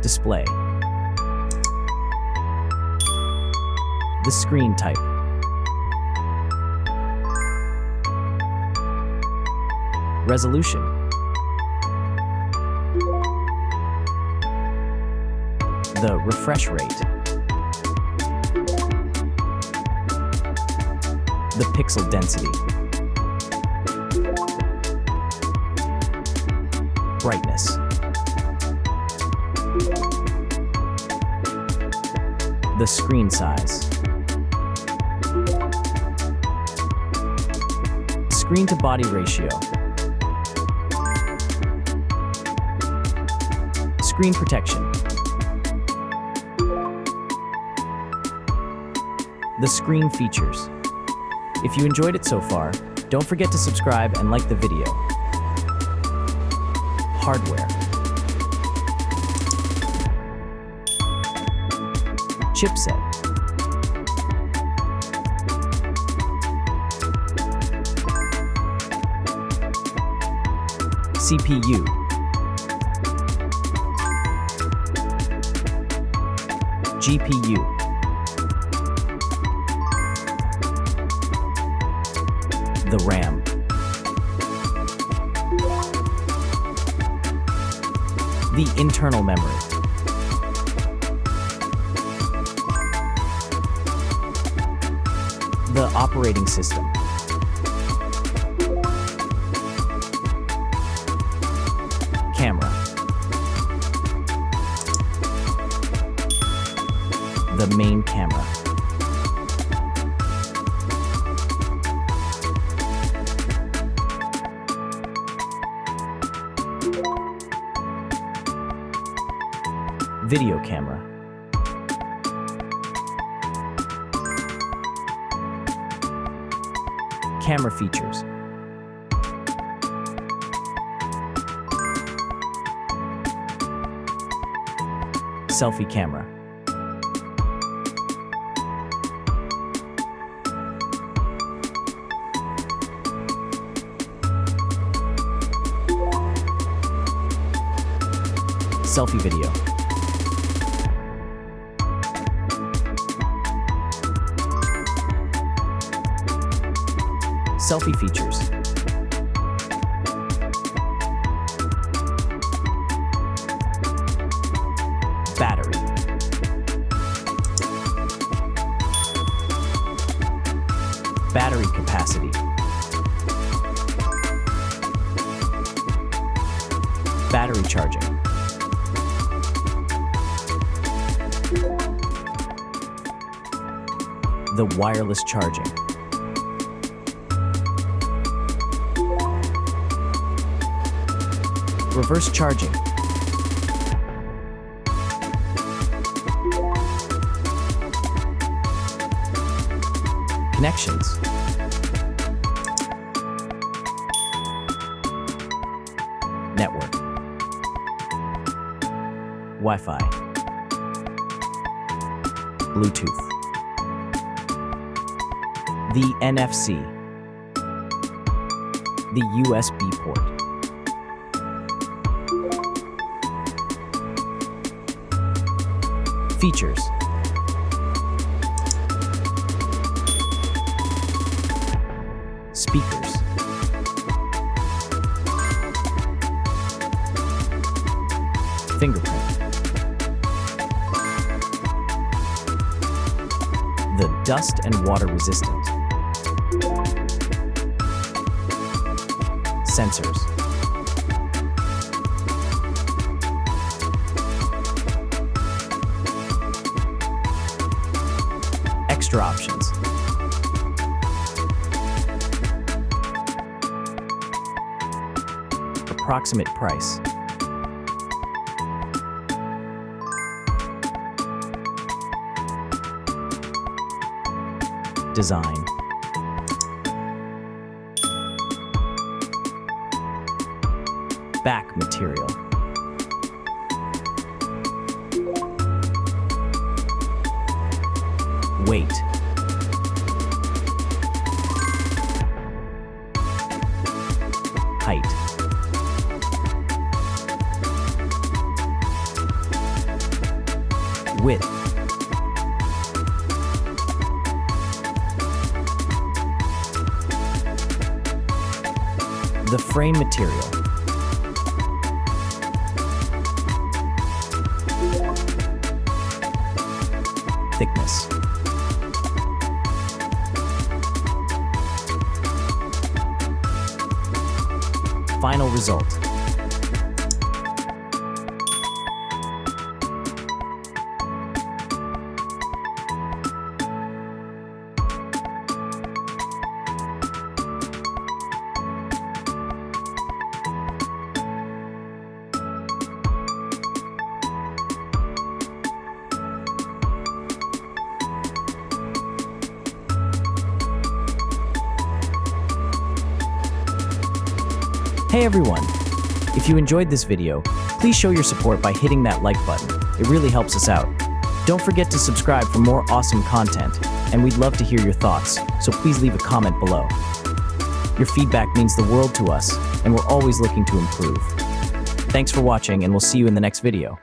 Display. The screen type. Resolution. The refresh rate. The pixel density. Brightness. The screen size. Screen to body ratio. Screen protection. The screen features. If you enjoyed it so far, don't forget to subscribe and like the video. Hardware. Chipset. CPU. GPU. The RAM. The internal memory. The operating system. Camera. The main camera. Video camera. Camera features. Selfie camera. Selfie video. Selfie features. Battery. Battery capacity. Battery charging. The wireless charging. Reverse charging. Connections. Network. Wi-Fi. Bluetooth. The NFC. The USB port. Features. Speakers. Fingerprint. The dust and water resistant. Sensors. Extra options. Approximate price. Design. Back material. Weight. Height. width. The frame material. Thickness. Final result. Hey everyone! If you enjoyed this video, please show your support by hitting that like button. It really helps us out. Don't forget to subscribe for more awesome content, and we'd love to hear your thoughts, so please leave a comment below. Your feedback means the world to us, and we're always looking to improve. Thanks for watching, and we'll see you in the next video.